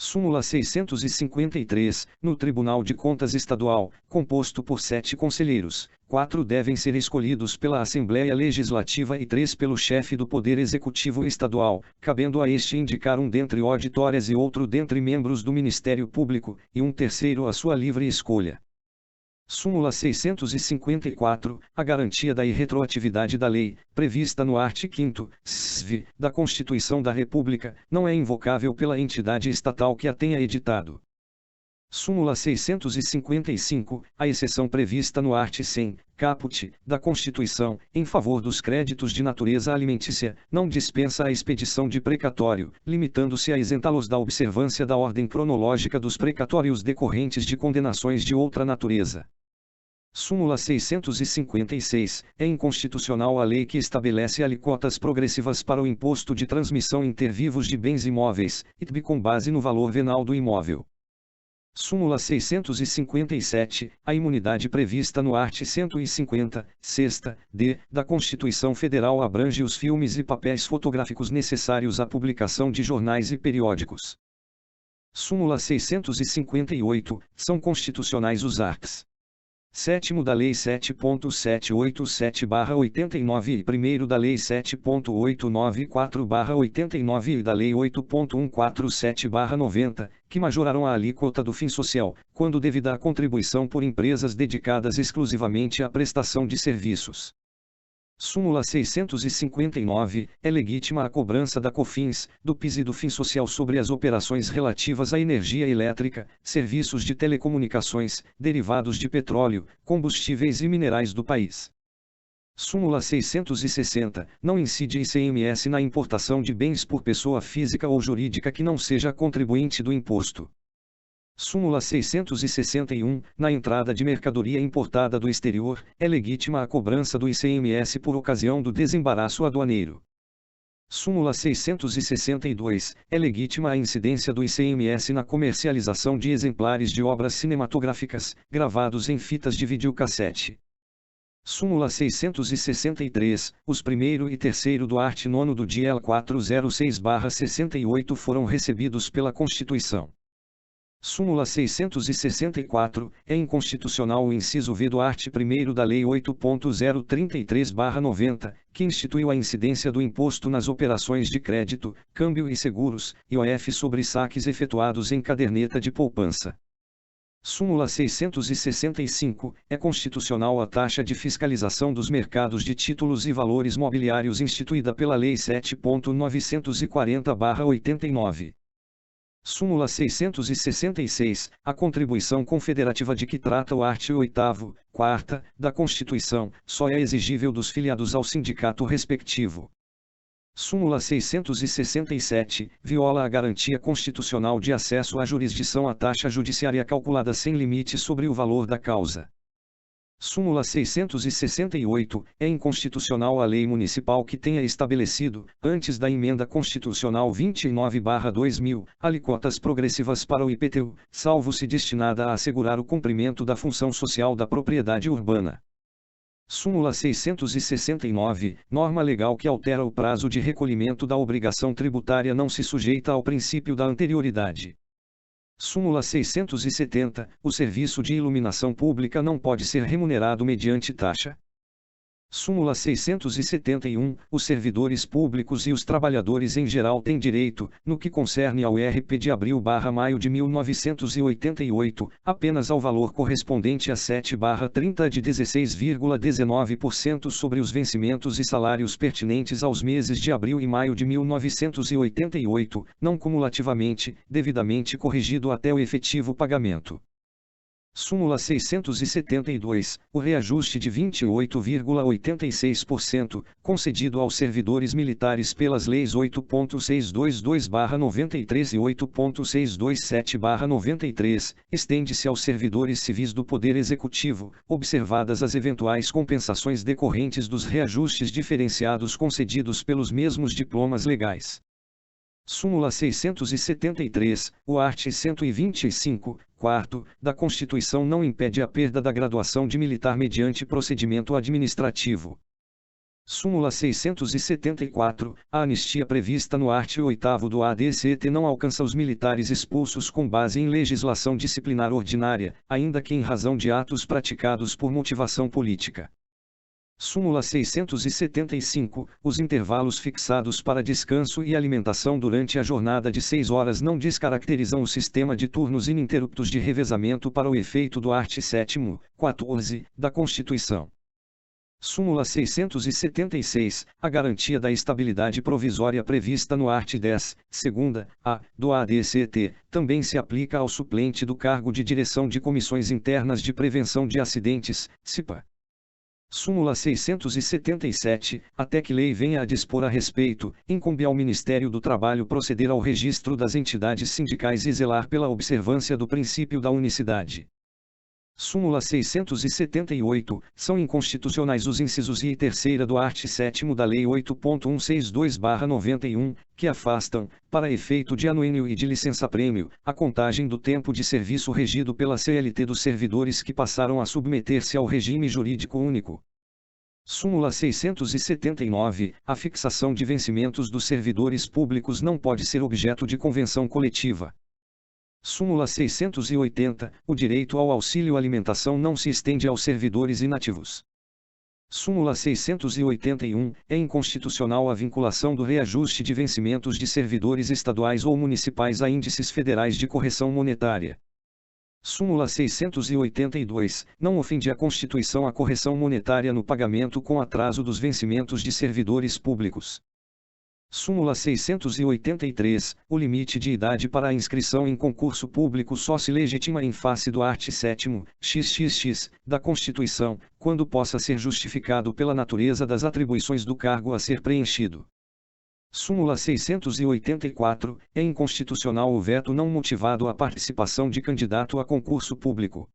Súmula 653, no Tribunal de Contas Estadual, composto por 7 conselheiros, 4 devem ser escolhidos pela Assembleia Legislativa e 3 pelo chefe do Poder Executivo Estadual, cabendo a este indicar um dentre auditórias e outro dentre membros do Ministério Público, e um terceiro à sua livre escolha. Súmula 654, a garantia da irretroatividade da lei, prevista no artigo 5º, SV, da Constituição da República, não é invocável pela entidade estatal que a tenha editado. Súmula 655, a exceção prevista no artigo 100, caput, da Constituição, em favor dos créditos de natureza alimentícia, não dispensa a expedição de precatório, limitando-se a isentá-los da observância da ordem cronológica dos precatórios decorrentes de condenações de outra natureza. Súmula 656, é inconstitucional a lei que estabelece alíquotas progressivas para o imposto de transmissão inter vivos de bens imóveis, ITB com base no valor venal do imóvel. Súmula 657, a imunidade prevista no art. 150, sexta, d, da Constituição Federal abrange os filmes e papéis fotográficos necessários à publicação de jornais e periódicos. Súmula 658, são constitucionais os arts. 7º da Lei 7.787/89 e 1º da Lei 7.894/89 e da Lei 8.147/90, que majoraram a alíquota do fim social, quando devida à contribuição por empresas dedicadas exclusivamente à prestação de serviços. Súmula 659, é legítima a cobrança da COFINS, do PIS e do FIM social sobre as operações relativas à energia elétrica, serviços de telecomunicações, derivados de petróleo, combustíveis e minerais do país. Súmula 660, não incide ICMS na importação de bens por pessoa física ou jurídica que não seja contribuinte do imposto. Súmula 661, na entrada de mercadoria importada do exterior, é legítima a cobrança do ICMS por ocasião do desembaraço aduaneiro. Súmula 662, é legítima a incidência do ICMS na comercialização de exemplares de obras cinematográficas, gravados em fitas de videocassete. Súmula 663, os 1º e 3º do art. 9 do DIEL 406/68 foram recebidos pela Constituição. Súmula 664, é inconstitucional o inciso V do art. 1º da Lei 8.033/90, que instituiu a incidência do imposto nas operações de crédito, câmbio e seguros, IOF sobre saques efetuados em caderneta de poupança. Súmula 665, é constitucional a taxa de fiscalização dos mercados de títulos e valores mobiliários instituída pela Lei 7.940/89. Súmula 666, a contribuição confederativa de que trata o artigo 8º, 4ª, da Constituição, só é exigível dos filiados ao sindicato respectivo. Súmula 667, viola a garantia constitucional de acesso à jurisdição à taxa judiciária calculada sem limite sobre o valor da causa. Súmula 668, é inconstitucional a lei municipal que tenha estabelecido, antes da emenda constitucional 29/2000, alíquotas progressivas para o IPTU, salvo se destinada a assegurar o cumprimento da função social da propriedade urbana. Súmula 669, norma legal que altera o prazo de recolhimento da obrigação tributária não se sujeita ao princípio da anterioridade. Súmula 670, o serviço de iluminação pública não pode ser remunerado mediante taxa. Súmula 671, os servidores públicos e os trabalhadores em geral têm direito, no que concerne ao RP de abril/maio de 1988, apenas ao valor correspondente a 7/30 de 16,19% sobre os vencimentos e salários pertinentes aos meses de abril e maio de 1988, não cumulativamente, devidamente corrigido até o efetivo pagamento. Súmula 672, o reajuste de 28,86%, concedido aos servidores militares pelas leis 8.622/93 e 8.627/93, estende-se aos servidores civis do Poder Executivo, observadas as eventuais compensações decorrentes dos reajustes diferenciados concedidos pelos mesmos diplomas legais. Súmula 673, o art. 125, 4º, da Constituição não impede a perda da graduação de militar mediante procedimento administrativo. Súmula 674, a anistia prevista no art. 8º do ADCT não alcança os militares expulsos com base em legislação disciplinar ordinária, ainda que em razão de atos praticados por motivação política. Súmula 675, os intervalos fixados para descanso e alimentação durante a jornada de 6 horas não descaracterizam o sistema de turnos ininterruptos de revezamento para o efeito do art. 7º, 14, da Constituição. Súmula 676, a garantia da estabilidade provisória prevista no art. 10, segunda, a, do ADCT, também se aplica ao suplente do cargo de direção de comissões internas de prevenção de acidentes, CIPA. Súmula 677, até que lei venha a dispor a respeito, incumbe ao Ministério do Trabalho proceder ao registro das entidades sindicais e zelar pela observância do princípio da unicidade. Súmula 678, são inconstitucionais os incisos I e terceira do art. 7º da Lei 8.162/91, que afastam, para efeito de anuênio e de licença-prêmio, a contagem do tempo de serviço regido pela CLT dos servidores que passaram a submeter-se ao regime jurídico único. Súmula 679, a fixação de vencimentos dos servidores públicos não pode ser objeto de convenção coletiva. Súmula 680, o direito ao auxílio alimentação não se estende aos servidores inativos. Súmula 681, é inconstitucional a vinculação do reajuste de vencimentos de servidores estaduais ou municipais a índices federais de correção monetária. Súmula 682, não ofende a Constituição a correção monetária no pagamento com atraso dos vencimentos de servidores públicos. Súmula 683, o limite de idade para a inscrição em concurso público só se legitima em face do art. 7º, XXX, da Constituição, quando possa ser justificado pela natureza das atribuições do cargo a ser preenchido. Súmula 684, é inconstitucional o veto não motivado à participação de candidato a concurso público.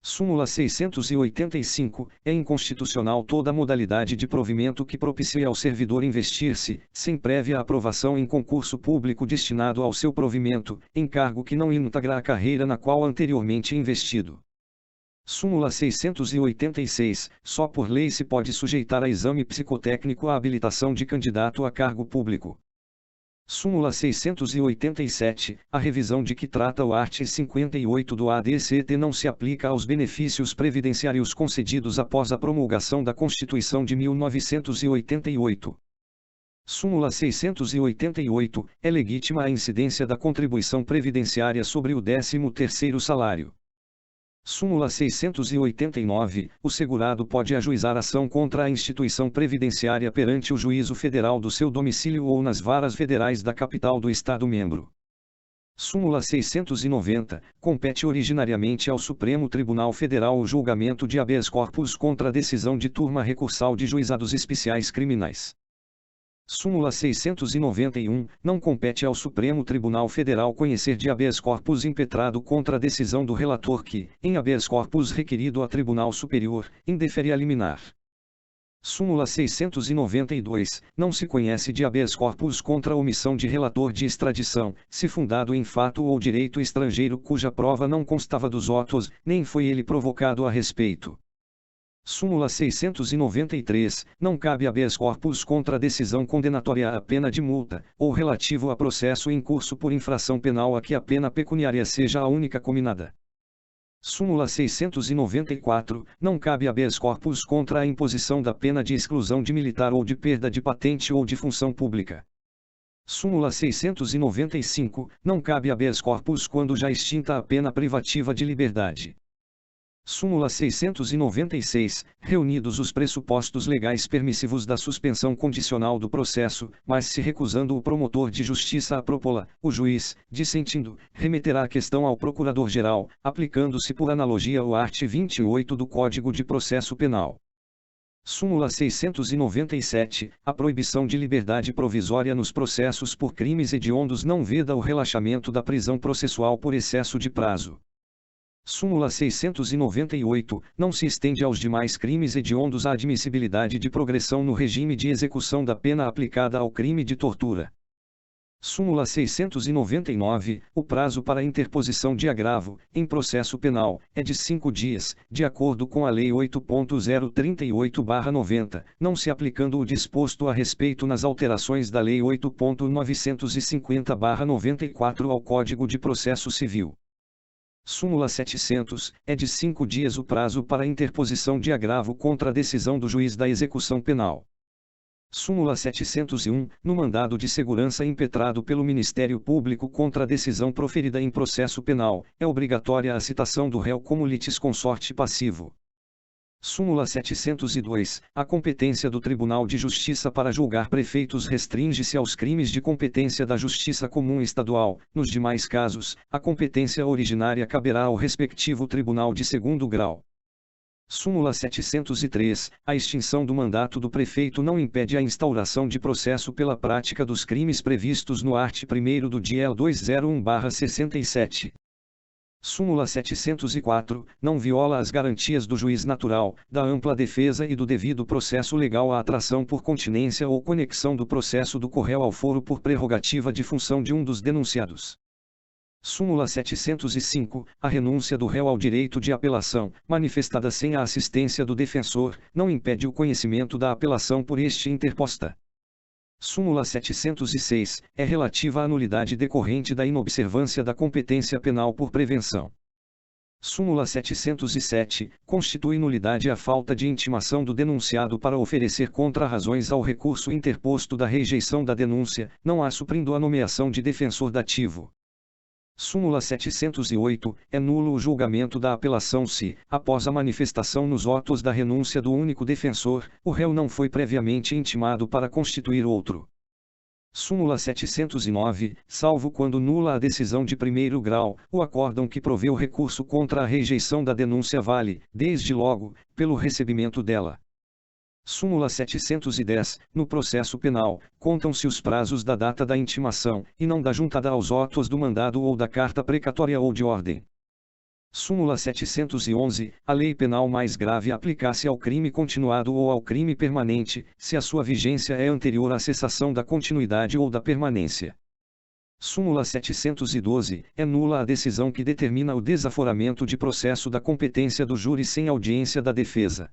Súmula 685, é inconstitucional toda modalidade de provimento que propicie ao servidor investir-se, sem prévia aprovação em concurso público destinado ao seu provimento, em cargo que não integra a carreira na qual anteriormente investido. Súmula 686, só por lei se pode sujeitar a exame psicotécnico a habilitação de candidato a cargo público. Súmula 687, a revisão de que trata o art. 58 do ADCT não se aplica aos benefícios previdenciários concedidos após a promulgação da Constituição de 1988. Súmula 688, é legítima a incidência da contribuição previdenciária sobre o 13º salário. Súmula 689, o segurado pode ajuizar ação contra a instituição previdenciária perante o juízo federal do seu domicílio ou nas varas federais da capital do Estado-membro. Súmula 690, compete originariamente ao Supremo Tribunal Federal o julgamento de habeas corpus contra a decisão de turma recursal de juizados especiais criminais. Súmula 691, não compete ao Supremo Tribunal Federal conhecer de habeas corpus impetrado contra a decisão do relator que, em habeas corpus requerido a Tribunal Superior, indefere a liminar. Súmula 692, não se conhece de habeas corpus contra a omissão de relator de extradição, se fundado em fato ou direito estrangeiro cuja prova não constava dos autos, nem foi ele provocado a respeito. Súmula 693, não cabe habeas corpus contra a decisão condenatória à pena de multa, ou relativo a processo em curso por infração penal a que a pena pecuniária seja a única cominada. Súmula 694, não cabe habeas corpus contra a imposição da pena de exclusão de militar ou de perda de patente ou de função pública. Súmula 695, não cabe habeas corpus quando já extinta a pena privativa de liberdade. Súmula 696, reunidos os pressupostos legais permissivos da suspensão condicional do processo, mas se recusando o promotor de justiça a propô-la, o juiz, dissentindo, remeterá a questão ao Procurador-Geral, aplicando-se por analogia o art. 28 do Código de Processo Penal. Súmula 697, a proibição de liberdade provisória nos processos por crimes hediondos não veda o relaxamento da prisão processual por excesso de prazo. Súmula 698, não se estende aos demais crimes hediondos a admissibilidade de progressão no regime de execução da pena aplicada ao crime de tortura. Súmula 699, o prazo para interposição de agravo, em processo penal, é de 5 dias, de acordo com a Lei 8.038/90, não se aplicando o disposto a respeito nas alterações da Lei 8.950/94 ao Código de Processo Civil. Súmula 700, é de 5 dias o prazo para interposição de agravo contra a decisão do juiz da execução penal. Súmula 701, no mandado de segurança impetrado pelo Ministério Público contra a decisão proferida em processo penal, é obrigatória a citação do réu como litisconsorte passivo. Súmula 702, a competência do Tribunal de Justiça para julgar prefeitos restringe-se aos crimes de competência da Justiça Comum Estadual. Nos demais casos, a competência originária caberá ao respectivo Tribunal de Segundo Grau. Súmula 703, a extinção do mandato do prefeito não impede a instauração de processo pela prática dos crimes previstos no art. 1º do DIE 201/67. Súmula 704, não viola as garantias do juiz natural, da ampla defesa e do devido processo legal a atração por continência ou conexão do processo do corréu ao foro por prerrogativa de função de um dos denunciados. Súmula 705, a renúncia do réu ao direito de apelação, manifestada sem a assistência do defensor, não impede o conhecimento da apelação por este interposta. Súmula 706, é relativa à nulidade decorrente da inobservância da competência penal por prevenção. Súmula 707, constitui nulidade a falta de intimação do denunciado para oferecer contra-razões ao recurso interposto da rejeição da denúncia, não há suprindo a nomeação de defensor dativo. Súmula 708, é nulo o julgamento da apelação se, após a manifestação nos autos da renúncia do único defensor, o réu não foi previamente intimado para constituir outro. Súmula 709, salvo quando nula a decisão de primeiro grau, o acórdão que proveu recurso contra a rejeição da denúncia vale, desde logo, pelo recebimento dela. Súmula 710, no processo penal, contam-se os prazos da data da intimação, e não da juntada aos autos do mandado ou da carta precatória ou de ordem. Súmula 711, a lei penal mais grave aplicar-se ao crime continuado ou ao crime permanente, se a sua vigência é anterior à cessação da continuidade ou da permanência. Súmula 712, é nula a decisão que determina o desaforamento de processo da competência do júri sem audiência da defesa.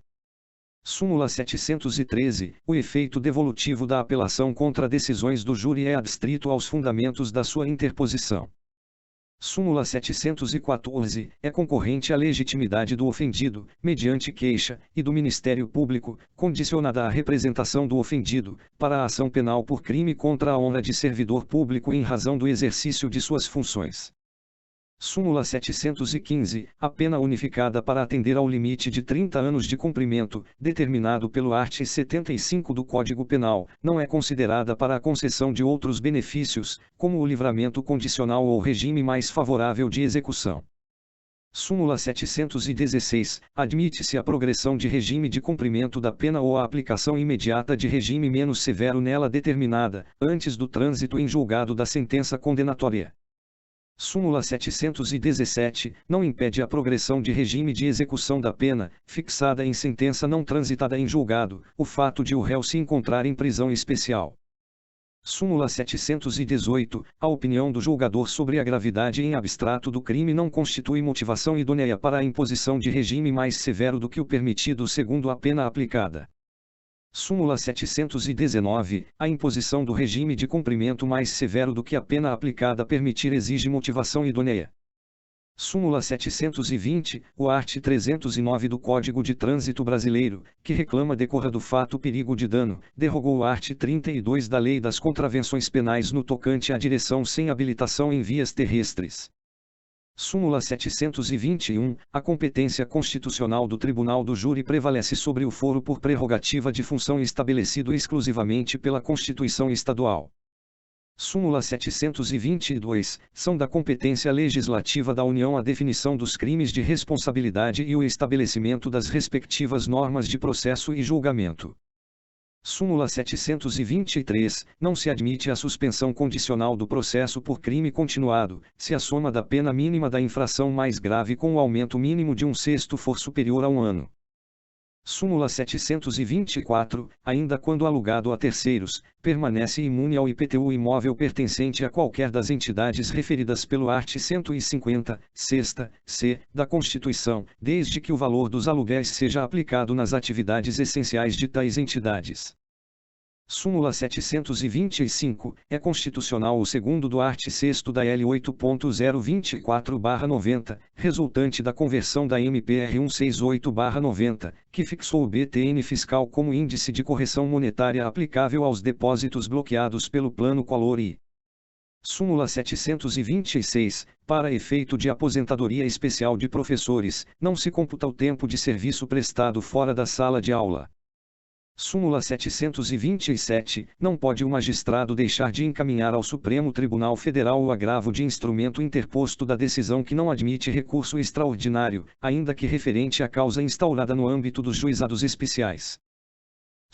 Súmula 713, o efeito devolutivo da apelação contra decisões do júri é adstrito aos fundamentos da sua interposição. Súmula 714, é concorrente à legitimidade do ofendido, mediante queixa, e do Ministério Público, condicionada à representação do ofendido, para a ação penal por crime contra a honra de servidor público em razão do exercício de suas funções. Súmula 715, a pena unificada para atender ao limite de 30 anos de cumprimento, determinado pelo art. 75 do Código Penal, não é considerada para a concessão de outros benefícios, como o livramento condicional ou regime mais favorável de execução. Súmula 716, admite-se a progressão de regime de cumprimento da pena ou a aplicação imediata de regime menos severo nela determinada, antes do trânsito em julgado da sentença condenatória. Súmula 717, não impede a progressão de regime de execução da pena, fixada em sentença não transitada em julgado, o fato de o réu se encontrar em prisão especial. Súmula 718, a opinião do julgador sobre a gravidade em abstrato do crime não constitui motivação idônea para a imposição de regime mais severo do que o permitido segundo a pena aplicada. Súmula 719, a imposição do regime de cumprimento mais severo do que a pena aplicada permitir exige motivação idônea. Súmula 720, o art. 309 do Código de Trânsito Brasileiro, que reclama decorra do fato perigo de dano, derrogou o art. 32 da Lei das Contravenções Penais no tocante à direção sem habilitação em vias terrestres. Súmula 721, a competência constitucional do Tribunal do Júri prevalece sobre o foro por prerrogativa de função estabelecido exclusivamente pela Constituição Estadual. Súmula 722, são da competência legislativa da União a definição dos crimes de responsabilidade e o estabelecimento das respectivas normas de processo e julgamento. Súmula 723, não se admite a suspensão condicional do processo por crime continuado, se a soma da pena mínima da infração mais grave com o aumento mínimo de 1/6 for superior a 1 ano. Súmula 724, ainda quando alugado a terceiros, permanece imune ao IPTU o imóvel pertencente a qualquer das entidades referidas pelo art. 150, sexta, c, da Constituição, desde que o valor dos aluguéis seja aplicado nas atividades essenciais de tais entidades. Súmula 725, é constitucional o segundo do art. 6º da L. 8.024/90, resultante da conversão da MPR 168/90, que fixou o BTN fiscal como índice de correção monetária aplicável aos depósitos bloqueados pelo Plano Collor e súmula 726, para efeito de aposentadoria especial de professores, não se computa o tempo de serviço prestado fora da sala de aula. Súmula 727, não pode o magistrado deixar de encaminhar ao Supremo Tribunal Federal o agravo de instrumento interposto da decisão que não admite recurso extraordinário, ainda que referente à causa instaurada no âmbito dos juizados especiais.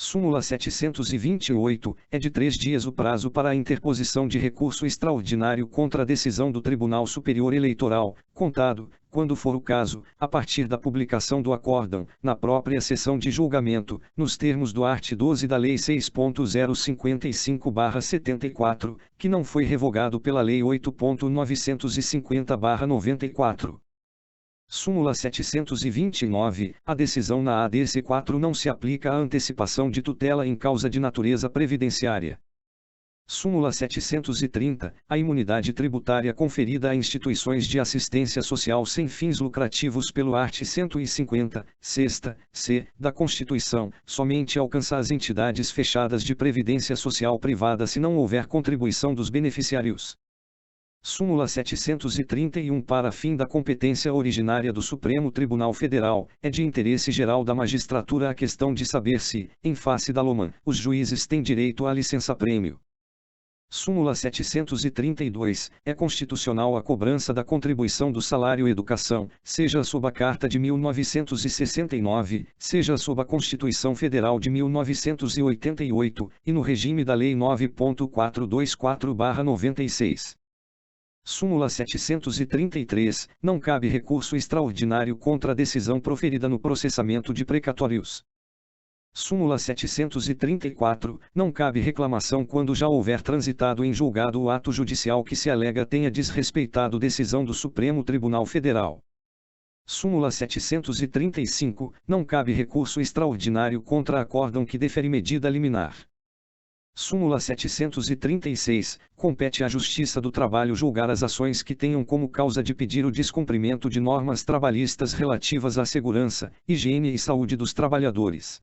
Súmula 728, é de 3 dias o prazo para a interposição de recurso extraordinário contra a decisão do Tribunal Superior Eleitoral, contado, quando for o caso, a partir da publicação do acórdão, na própria sessão de julgamento, nos termos do art. 12 da Lei 6.055/74, que não foi revogado pela Lei 8.950/94. Súmula 729, a decisão na ADC 4 não se aplica à antecipação de tutela em causa de natureza previdenciária. Súmula 730, a imunidade tributária conferida a instituições de assistência social sem fins lucrativos pelo art. 150, sexta, c, da Constituição, somente alcança as entidades fechadas de previdência social privada se não houver contribuição dos beneficiários. Súmula 731 para fim da competência originária do Supremo Tribunal Federal, é de interesse geral da magistratura a questão de saber se, em face da LOMAN, os juízes têm direito à licença-prêmio. Súmula 732, é constitucional a cobrança da contribuição do salário educação, seja sob a Carta de 1969, seja sob a Constituição Federal de 1988, e no regime da Lei 9.424/96. Súmula 733, não cabe recurso extraordinário contra a decisão proferida no processamento de precatórios. Súmula 734, não cabe reclamação quando já houver transitado em julgado o ato judicial que se alega tenha desrespeitado decisão do Supremo Tribunal Federal. Súmula 735, não cabe recurso extraordinário contra acórdão que defere medida liminar. Súmula 736, compete à Justiça do Trabalho julgar as ações que tenham como causa de pedir o descumprimento de normas trabalhistas relativas à segurança, higiene e saúde dos trabalhadores.